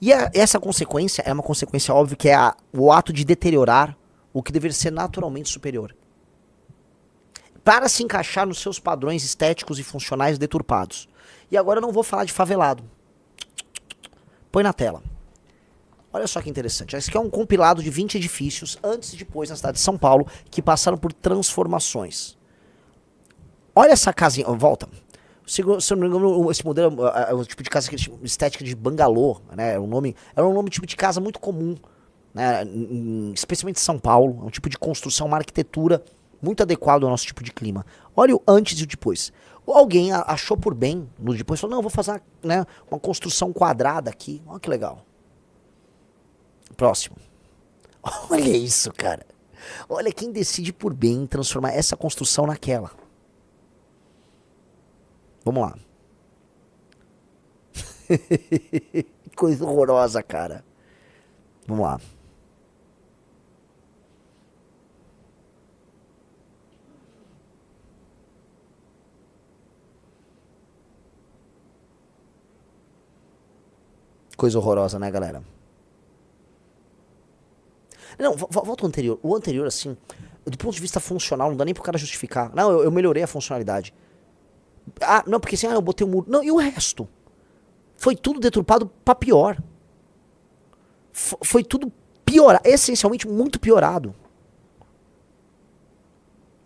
E essa consequência é uma consequência óbvia, que é o ato de deteriorar o que deveria ser naturalmente superior. Para se encaixar nos seus padrões estéticos e funcionais deturpados. E agora eu não vou falar de favelado. Põe na tela. Olha só que interessante. Esse aqui é um compilado de 20 edifícios antes e depois na cidade de São Paulo que passaram por transformações. Olha essa casinha. Volta. Se eu não me engano, esse modelo é o tipo de casa estética de bangalô, né? Era um nome tipo de casa muito comum, né? Especialmente em São Paulo. É um tipo de construção, uma arquitetura muito adequada ao nosso tipo de clima. Olha o antes e o depois. Alguém achou por bem no depois, falou, não, eu vou fazer uma construção quadrada aqui. Olha que legal. Próximo. Olha isso, cara. Olha quem decide por bem transformar essa construção naquela. Vamos lá. Coisa horrorosa, cara. Vamos lá. Coisa horrorosa, né, galera? Não, volta ao anterior. O anterior, assim, do ponto de vista funcional, não dá nem pro cara justificar. Não, eu melhorei a funcionalidade. Ah, não, porque assim, eu botei um muro. Não, e o resto? Foi tudo deturpado pra pior. Foi tudo pior, essencialmente muito piorado.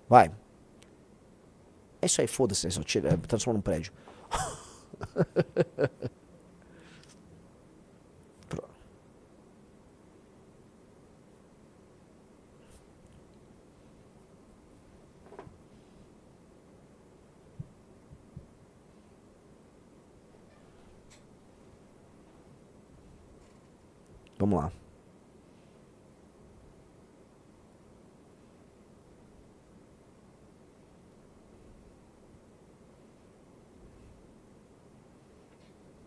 Vai. É isso aí, foda-se, só tira, transforma num prédio. Vamos lá.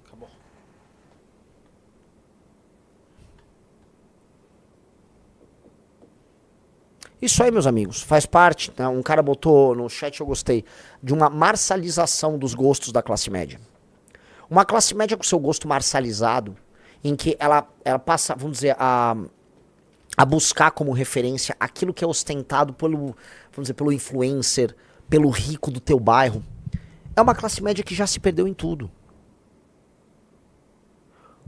Acabou. Isso aí, meus amigos, faz parte, né? Um cara botou no chat, eu gostei, de uma marcialização dos gostos da classe média. Uma classe média com seu gosto marcializado, em que ela passa, vamos dizer, a buscar como referência aquilo que é ostentado vamos dizer, pelo influencer, pelo rico do teu bairro. É uma classe média que já se perdeu em tudo.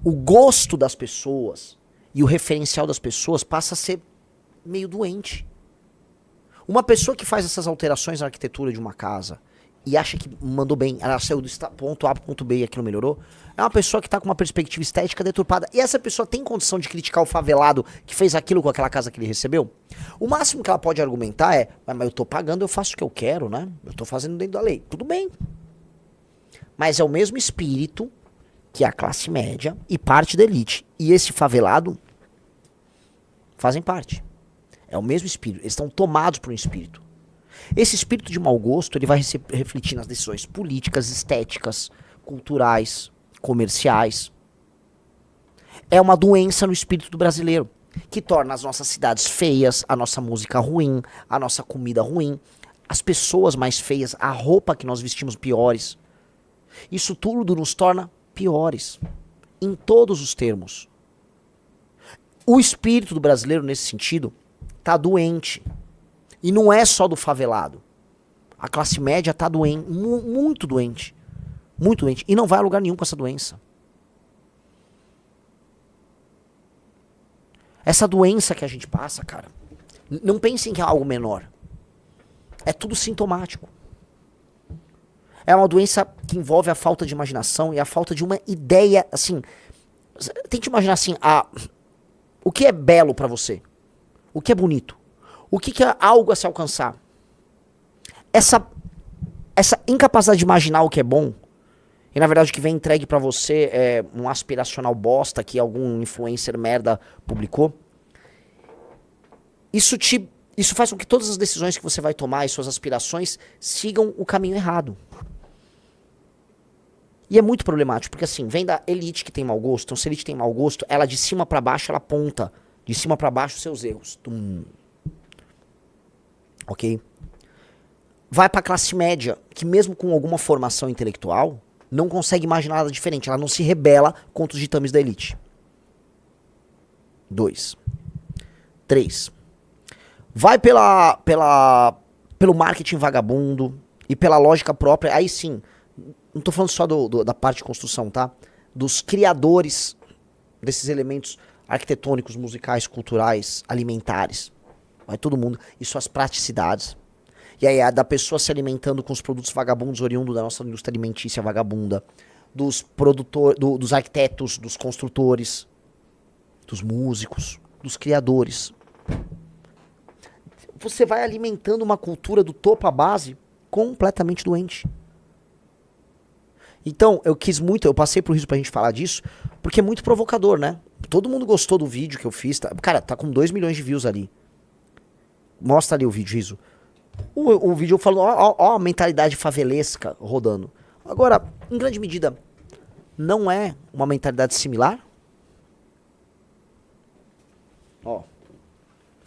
O gosto das pessoas e o referencial das pessoas passa a ser meio doente. Uma pessoa que faz essas alterações na arquitetura de uma casa e acha que mandou bem, ela saiu do ponto A para o ponto B e aquilo melhorou, é uma pessoa que está com uma perspectiva estética deturpada. E essa pessoa tem condição de criticar o favelado que fez aquilo com aquela casa que ele recebeu? O máximo que ela pode argumentar é, mas eu tô pagando, eu faço o que eu quero, né? Eu tô fazendo dentro da lei. Tudo bem. Mas é o mesmo espírito que a classe média e parte da elite. E esse favelado fazem parte. É o mesmo espírito. Eles estão tomados por um espírito. Esse espírito de mau gosto, ele vai refletir nas decisões políticas, estéticas, culturais, comerciais. É uma doença no espírito do brasileiro, que torna as nossas cidades feias, a nossa música ruim, a nossa comida ruim, as pessoas mais feias, a roupa que nós vestimos piores. Isso tudo nos torna piores, em todos os termos. O espírito do brasileiro, nesse sentido, tá doente. E não é só do favelado. A classe média tá doente, muito doente. Muito doente. E não vai a lugar nenhum com essa doença. Essa doença que a gente passa, cara, não pensem que é algo menor. É tudo sintomático. É uma doença que envolve a falta de imaginação e a falta de uma ideia, assim... Tente imaginar assim, o que é belo pra você? O que é bonito? O que é algo a se alcançar? Essa incapacidade de imaginar o que é bom, e na verdade o que vem entregue pra você é um aspiracional bosta que algum influencer merda publicou, isso faz com que todas as decisões que você vai tomar e suas aspirações sigam o caminho errado. E é muito problemático, porque assim, vem da elite que tem mau gosto, então se a elite tem mau gosto, ela de cima pra baixo, ela aponta de cima pra baixo seus erros. Ok? Vai pra classe média, que mesmo com alguma formação intelectual, não consegue imaginar nada diferente. Ela não se rebela contra os ditames da elite. 2. 3. Vai pelo marketing vagabundo e pela lógica própria. Aí sim, não tô falando só da parte de construção, tá? Dos criadores desses elementos arquitetônicos, musicais, culturais, alimentares. Vai todo mundo. E suas praticidades. E aí é da pessoa se alimentando com os produtos vagabundos oriundos da nossa indústria alimentícia vagabunda. Dos produtores, dos arquitetos, dos construtores, dos músicos, dos criadores. Você vai alimentando uma cultura do topo à base completamente doente. Então, eu passei pro Riso pra gente falar disso, porque é muito provocador, né? Todo mundo gostou do vídeo que eu fiz. Cara, tá com 2 milhões de views ali. Mostra ali o vídeo, Riso. O vídeo eu falo, ó a mentalidade favelesca rodando. Agora, em grande medida, não é uma mentalidade similar? Ó.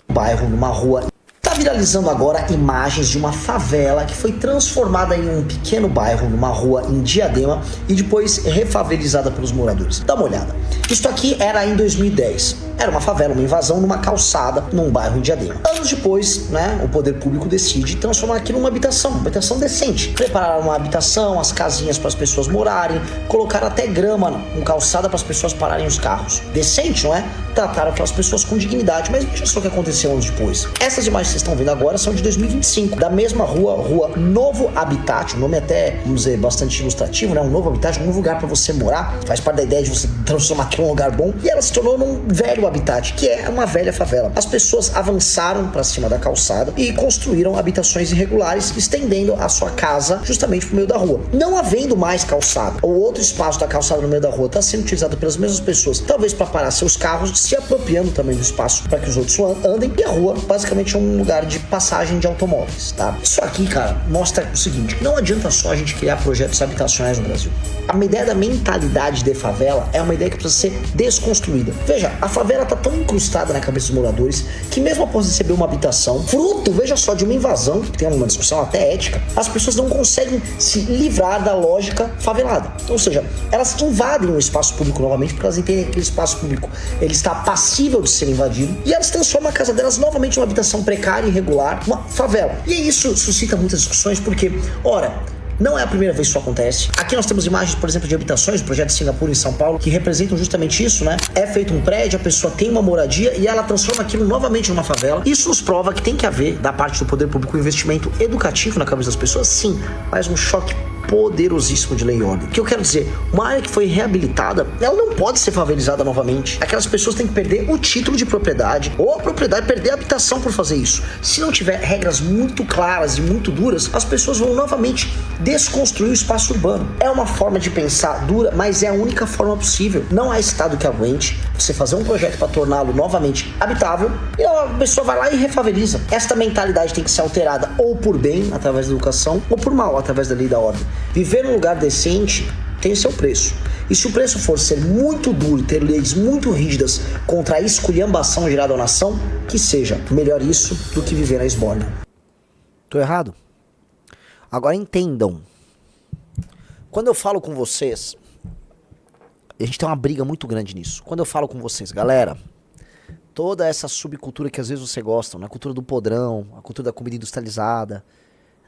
Bairro, numa rua. Tá viralizando agora imagens de uma favela que foi transformada em um pequeno bairro, numa rua em Diadema, e depois refavelizada pelos moradores. Dá uma olhada. Isto aqui era em 2010. Era uma favela, uma invasão numa calçada, num bairro em Diadema. Anos depois, né, o poder público decide transformar aquilo numa habitação decente. Prepararam uma habitação, as casinhas para as pessoas morarem, colocaram até grama no calçada para as pessoas pararem os carros. Decente, não é? Trataram aquelas pessoas com dignidade, mas veja só o que aconteceu anos depois. Essas imagens que vocês estão vendo agora são de 2025, da mesma Rua Novo Habitat, um nome até, vamos dizer, bastante ilustrativo, né? Um novo habitat, um novo lugar para você morar, faz parte da ideia de você transformar aquilo num lugar bom, e ela se tornou num velho habitat, que é uma velha favela. As pessoas avançaram para cima da calçada e construíram habitações irregulares, estendendo a sua casa justamente pro meio da rua. Não havendo mais calçada, ou outro espaço da calçada no meio da rua está sendo utilizado pelas mesmas pessoas, talvez para parar seus carros, se apropriando também do espaço para que os outros andem, e a rua basicamente é um lugar de passagem de automóveis, tá? Isso aqui, cara, mostra o seguinte: não adianta só a gente criar projetos habitacionais no Brasil. A ideia da mentalidade de favela é uma ideia que precisa ser desconstruída. Veja, a favela tá tão incrustada na cabeça dos moradores que mesmo após receber uma habitação, fruto, veja só, de uma invasão, que tem uma discussão até ética, as pessoas não conseguem se livrar da lógica favelada. Ou seja, elas invadem o espaço público novamente porque elas entendem que aquele espaço público ele está passível de ser invadido e elas transformam a casa delas novamente em uma habitação precária e irregular, uma favela. E isso suscita muitas discussões porque, ora, não é a primeira vez que isso acontece. Aqui nós temos imagens, por exemplo, de habitações do projeto de Singapura em São Paulo, que representam justamente isso, né? É feito um prédio, a pessoa tem uma moradia e ela transforma aquilo novamente numa favela. Isso nos prova que tem que haver, da parte do poder público, um investimento educativo na cabeça das pessoas, sim, mas um choque poderosíssimo de lei e ordem. O que eu quero dizer, uma área que foi reabilitada, ela não pode ser favelizada novamente. Aquelas pessoas têm que perder o título de propriedade, ou a propriedade perder a habitação por fazer isso. Se não tiver regras muito claras e muito duras, as pessoas vão novamente desconstruir o espaço urbano. É uma forma de pensar dura, mas é a única forma possível. Não há estado que aguente você fazer um projeto para torná-lo novamente habitável e a pessoa vai lá e refaveliza. Esta mentalidade tem que ser alterada ou por bem, através da educação, ou por mal, através da lei da ordem. Viver num lugar decente tem seu preço. E se o preço for ser muito duro e ter leis muito rígidas contra a esculhambação gerada à nação, que seja melhor isso do que viver na esbórnia. Tô errado? Agora entendam. Quando eu falo com vocês, a gente tem uma briga muito grande nisso. Quando eu falo com vocês, galera, toda essa subcultura que às vezes você gosta, né? A cultura do podrão, a cultura da comida industrializada,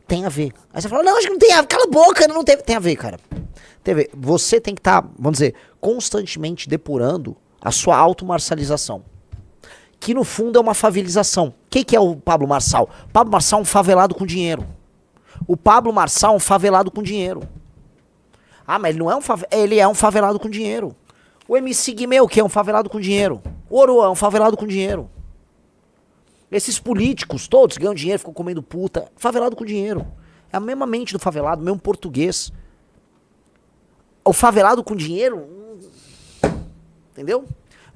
tem a ver. Aí você fala, não, acho que não tem a ver, cala a boca, não tem, tem a ver, cara. Tem a ver. Você tem que estar, vamos dizer, constantemente depurando a sua automarcialização. Que no fundo é uma favelização. Quem que é o Pablo Marçal? Pablo Marçal é um favelado com dinheiro. O Pablo Marçal é um favelado com dinheiro. Ah, mas ele não é um favelado. Ele é um favelado com dinheiro. O MC Guimê, que é um favelado com dinheiro. O Oroa é um favelado com dinheiro. Esses políticos todos ganham dinheiro, ficam comendo puta. Favelado com dinheiro. É a mesma mente do favelado, mesmo português. O favelado com dinheiro... Entendeu?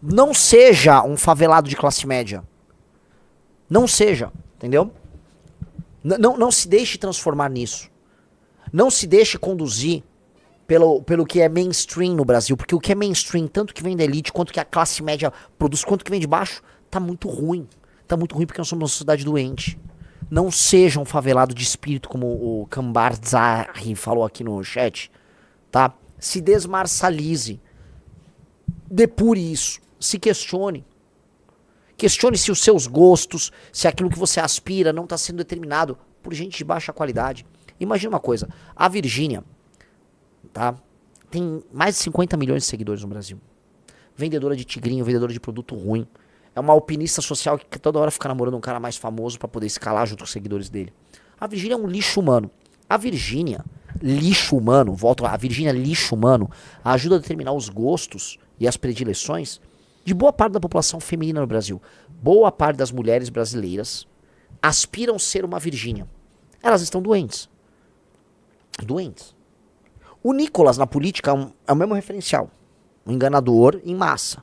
Não seja um favelado de classe média. Não seja, entendeu? Não se deixe transformar nisso. Não se deixe conduzir pelo que é mainstream no Brasil. Porque o que é mainstream, tanto que vem da elite, quanto que a classe média produz, quanto que vem de baixo, tá muito ruim. Tá muito ruim porque nós somos uma sociedade doente. Não seja um favelado de espírito, como o Cambarzari falou aqui no chat. Tá? Se desmarçalize. Depure isso. Se questione. Questione se os seus gostos, se aquilo que você aspira não está sendo determinado por gente de baixa qualidade. Imagina uma coisa, a Virgínia, tá? Tem mais de 50 milhões de seguidores no Brasil. Vendedora de tigrinho, vendedora de produto ruim. É uma alpinista social que toda hora fica namorando um cara mais famoso pra poder escalar junto com os seguidores dele. A Virgínia é um lixo humano. A Virgínia, lixo humano, volto lá, a Virgínia lixo humano, ajuda a determinar os gostos e as predileções de boa parte da população feminina no Brasil. Boa parte das mulheres brasileiras aspiram ser uma Virgínia. Elas estão doentes. Doentes. O Nicolas na política é o mesmo referencial. Um enganador em massa.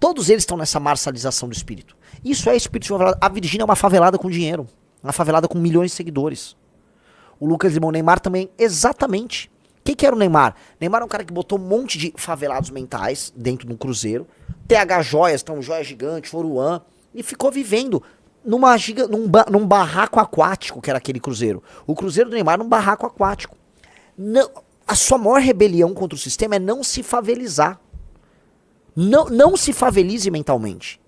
Todos eles estão nessa marcialização do espírito. Isso é espírito de favelada. A Virgínia é uma favelada com dinheiro. Uma favelada com milhões de seguidores. O Lucas Limão, Neymar também, exatamente. O que era o Neymar? Neymar é um cara que botou um monte de favelados mentais dentro de um cruzeiro. TH Joias, então Joia Gigante, Foruan. E ficou vivendo num barraco aquático, que era aquele cruzeiro. O cruzeiro do Neymar num barraco aquático. Não, a sua maior rebelião contra o sistema é não se favelizar. Não se favelize mentalmente.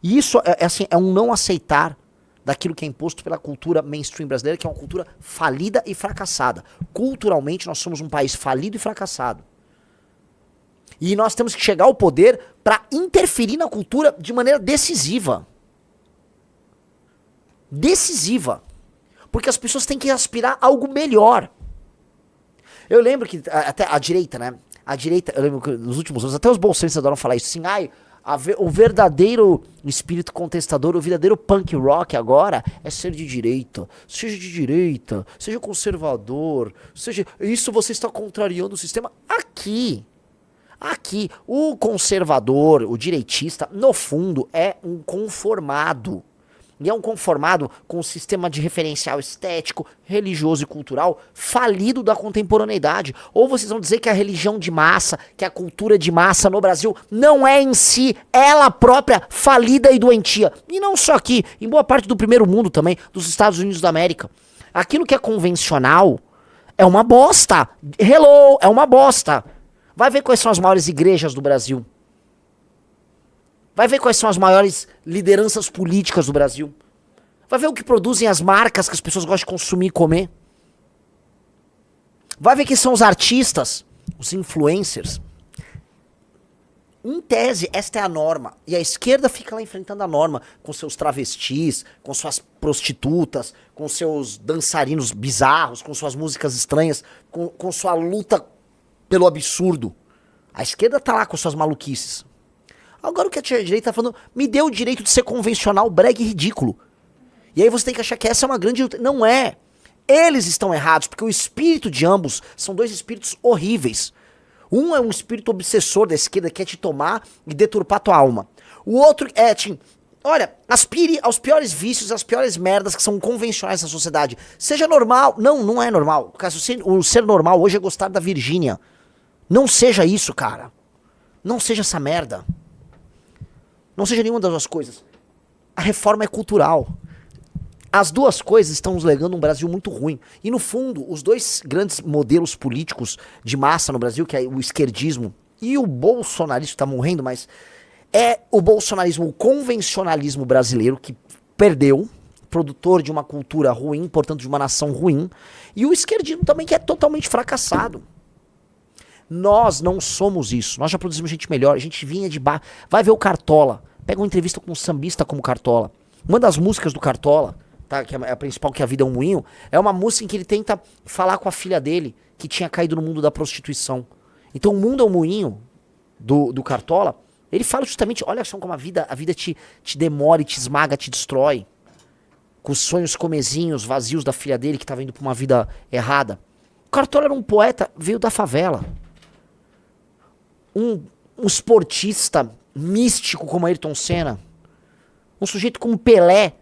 E isso é um não aceitar daquilo que é imposto pela cultura mainstream brasileira, que é uma cultura falida e fracassada. Culturalmente, nós somos um país falido e fracassado. E nós temos que chegar ao poder para interferir na cultura de maneira decisiva. Decisiva. Porque as pessoas têm que aspirar a algo melhor. Eu lembro que até a direita, né? A direita, eu lembro que nos últimos anos, até os bolsonaristas adoram falar isso, assim, o verdadeiro espírito contestador, o verdadeiro punk rock agora é ser de direita, seja conservador, isso você está contrariando o sistema. Aqui, o conservador, o direitista, no fundo, é um conformado. E é um conformado com um sistema de referencial estético, religioso e cultural falido da contemporaneidade. Ou vocês vão dizer que a religião de massa, que a cultura de massa no Brasil não é em si, ela própria, falida e doentia. E não só aqui, em boa parte do primeiro mundo também, dos Estados Unidos da América. Aquilo que é convencional é uma bosta. Hello, é uma bosta. Vai ver quais são as maiores igrejas do Brasil. Vai ver quais são as maiores lideranças políticas do Brasil. Vai ver o que produzem as marcas que as pessoas gostam de consumir e comer. Vai ver quem são os artistas, os influencers. Em tese, esta é a norma. E a esquerda fica lá enfrentando a norma, com seus travestis, com suas prostitutas, com seus dançarinos bizarros, com suas músicas estranhas, com sua luta pelo absurdo. A esquerda tá lá com suas maluquices. Agora o que a direita tá falando, me deu o direito de ser convencional, brega e ridículo. E aí você tem que achar que essa é uma grande luta. Não é. Eles estão errados, porque o espírito de ambos são dois espíritos horríveis. Um é um espírito obsessor da esquerda, que quer te tomar e deturpar tua alma. O outro é, olha, aspire aos piores vícios, às piores merdas que são convencionais na sociedade. Seja normal. Não é normal. O ser normal hoje é gostar da Virgínia. Não seja isso, cara. Não seja essa merda. Não seja nenhuma das duas coisas. A reforma é cultural. As duas coisas estão nos legando um Brasil muito ruim. E no fundo, os dois grandes modelos políticos de massa no Brasil, que é o esquerdismo e o bolsonarismo, que tá morrendo, mas é o bolsonarismo, o convencionalismo brasileiro que perdeu, produtor de uma cultura ruim, portanto de uma nação ruim, e o esquerdismo também que é totalmente fracassado. Nós não somos isso. Nós já produzimos gente melhor. A gente vinha de baixo. Vai ver o Cartola. Pega uma entrevista com um sambista como Cartola. Uma das músicas do Cartola, tá, que é a principal, que é A Vida é um Moinho, é uma música em que ele tenta falar com a filha dele, que tinha caído no mundo da prostituição. Então o Mundo é um Moinho, do Cartola, ele fala justamente, olha só como a vida te demora, te esmaga, te destrói. Com os sonhos comezinhos, vazios da filha dele, que estava indo pra uma vida errada. O Cartola era um poeta, veio da favela. Um esportista místico como Ayrton Senna, um sujeito como Pelé,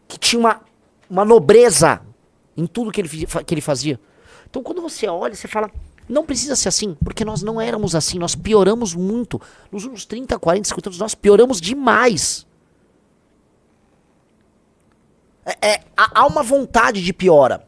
que tinha uma nobreza em tudo que ele fazia. Então quando você olha, você fala, não precisa ser assim, porque nós não éramos assim, nós pioramos muito. Nos últimos 30, 40, 50 anos, nós pioramos demais. Há uma vontade de piora.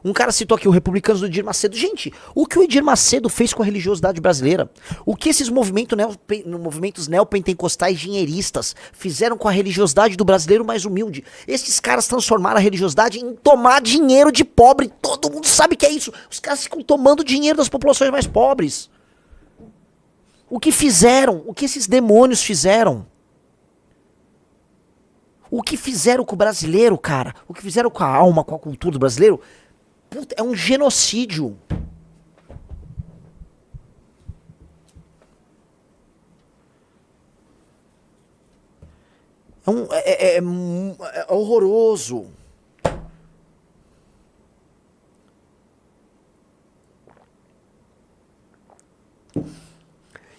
Um cara citou aqui o Republicanos do Edir Macedo. Gente, o que o Edir Macedo fez com a religiosidade brasileira? O que esses movimentos neopentecostais dinheiristas fizeram com a religiosidade do brasileiro mais humilde? Esses caras transformaram a religiosidade em tomar dinheiro de pobre. Todo mundo sabe que é isso. Os caras ficam tomando dinheiro das populações mais pobres. O que fizeram? O que esses demônios fizeram? O que fizeram com o brasileiro, cara? O que fizeram com a alma, com a cultura do brasileiro? Puta, é um genocídio. É horroroso.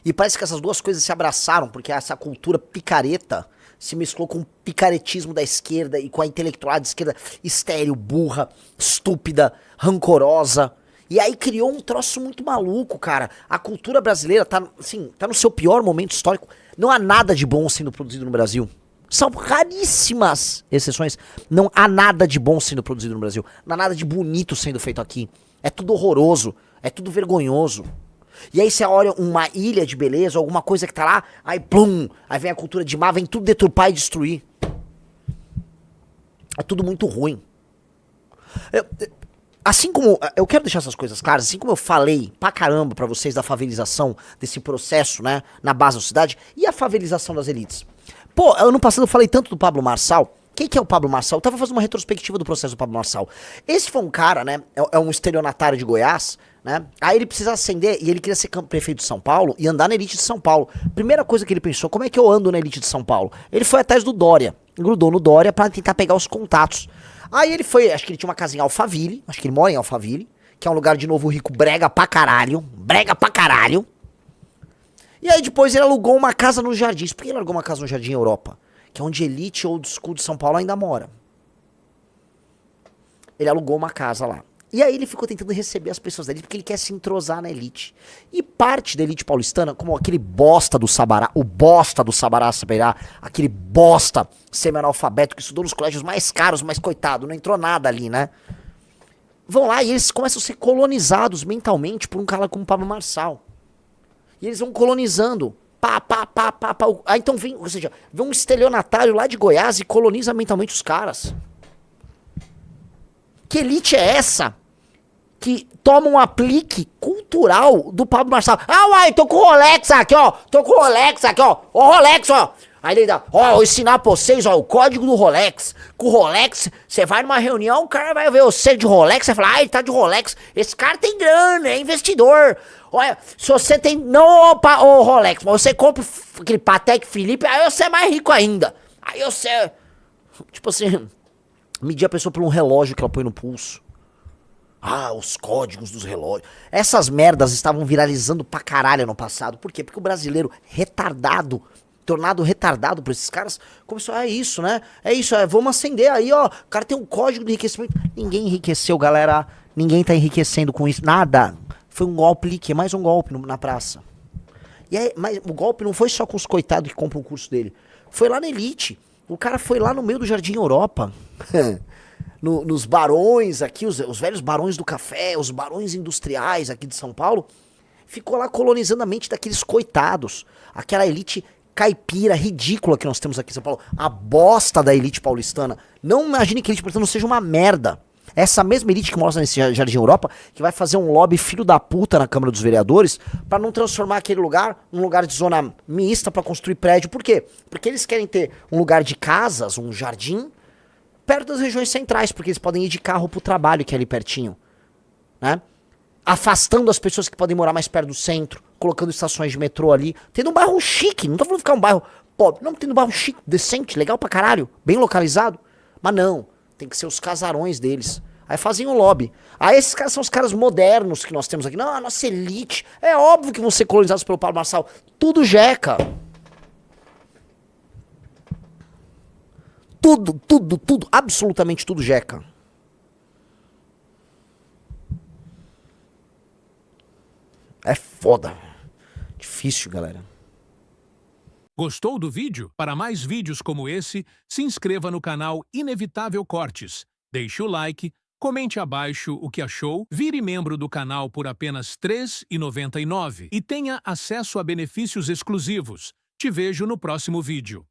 E parece que essas duas coisas se abraçaram, porque essa cultura picareta se mesclou com o picaretismo da esquerda e com a intelectualidade da esquerda estéril, burra, estúpida, rancorosa. E aí criou um troço muito maluco, cara. A cultura brasileira tá, assim, tá no seu pior momento histórico. Não há nada de bom sendo produzido no Brasil. São raríssimas exceções. Não há nada de bom sendo produzido no Brasil. Não há nada de bonito sendo feito aqui. É tudo horroroso. É tudo vergonhoso. E aí você olha uma ilha de beleza, alguma coisa que tá lá, aí plum, aí vem a cultura de má, vem tudo deturpar e destruir. É tudo muito ruim. Assim como, eu quero deixar essas coisas claras, assim como eu falei pra caramba pra vocês da favelização, desse processo, né, na base da sociedade, e a favelização das elites. Pô, ano passado eu falei tanto do Pablo Marçal. Quem que é o Pablo Marçal? Eu tava fazendo uma retrospectiva do processo do Pablo Marçal. Esse foi um cara, né, é um estelionatário de Goiás, né, aí ele precisa ascender e ele queria ser prefeito de São Paulo e andar na elite de São Paulo. Primeira coisa que ele pensou, como é que eu ando na elite de São Paulo? Ele foi atrás do Dória, grudou no Dória pra tentar pegar os contatos. Aí ele foi, acho que ele tinha uma casa em Alphaville, acho que ele mora em Alphaville, que é um lugar de Novo Rico brega pra caralho, E aí depois ele alugou uma casa nos Jardins. Por que ele alugou uma casa no Jardim Europa? Que é onde elite old school de São Paulo ainda mora. Ele alugou uma casa lá. E aí ele ficou tentando receber as pessoas da elite, porque ele quer se entrosar na elite. E parte da elite paulistana, como aquele bosta do Sabará, o bosta do Sabará Saberá, aquele bosta semi-analfabeto que estudou nos colégios mais caros, mas coitado, não entrou nada ali, né? Vão lá e eles começam a ser colonizados mentalmente por um cara como o Pablo Marçal. E eles vão colonizando. Aí então vem, ou seja, vem um estelionatário lá de Goiás e coloniza mentalmente os caras. Que elite é essa? Que toma um aplique cultural do Pablo Marçal. Ah, uai, tô com o Rolex aqui, ó. Ô, Rolex, ó. Aí ele dá, ó, vou ensinar pra vocês, ó, o código do Rolex. Com o Rolex, você vai numa reunião, o cara vai ver você de Rolex, você fala, ah, ele tá de Rolex. Esse cara tem grana, é investidor. Olha, se você tem, não, opa, ô Rolex, mas você compra aquele Patek Philippe, aí você é mais rico ainda. Aí você, tipo assim, medir a pessoa por um relógio que ela põe no pulso. Ah, os códigos dos relógios. Essas merdas estavam viralizando pra caralho no passado. Por quê? Porque o brasileiro retardado, tornado retardado por esses caras, começou, é isso, né? É isso, vamos acender aí, ó. O cara tem um código de enriquecimento. Ninguém enriqueceu, galera. Ninguém tá enriquecendo com isso. Nada. Foi um golpe, que é mais um golpe na praça. E aí, mas o golpe não foi só com os coitados que compram o curso dele. Foi lá na elite. O cara foi lá no meio do Jardim Europa. Nos barões aqui, os velhos barões do café, os barões industriais aqui de São Paulo, ficou lá colonizando a mente daqueles coitados, aquela elite caipira ridícula que nós temos aqui em São Paulo, a bosta da elite paulistana. Não imagine que a elite paulistana seja uma merda. Essa mesma elite que mostra nesse Jardim Europa, que vai fazer um lobby filho da puta na Câmara dos Vereadores, pra não transformar aquele lugar num lugar de zona mista pra construir prédio. Por quê? Porque eles querem ter um lugar de casas, um jardim, perto das regiões centrais, porque eles podem ir de carro pro trabalho, que é ali pertinho, né? Afastando as pessoas que podem morar mais perto do centro, colocando estações de metrô ali, tendo um bairro chique, não tô falando ficar um bairro pobre, não, tendo um bairro chique, decente, legal pra caralho, bem localizado, mas não, tem que ser os casarões deles. Aí fazem um lobby. Aí esses caras são os caras modernos que nós temos aqui. Não, a nossa elite, é óbvio que vão ser colonizados pelo Pablo Marçal, tudo jeca. Tudo, absolutamente tudo jeca. É foda. Difícil, galera. Gostou do vídeo? Para mais vídeos como esse, se inscreva no canal Inevitável Cortes. Deixe o like, Comente abaixo o que achou, vire membro do canal por apenas R$ 3,99 e tenha acesso a benefícios exclusivos. Te vejo no próximo vídeo.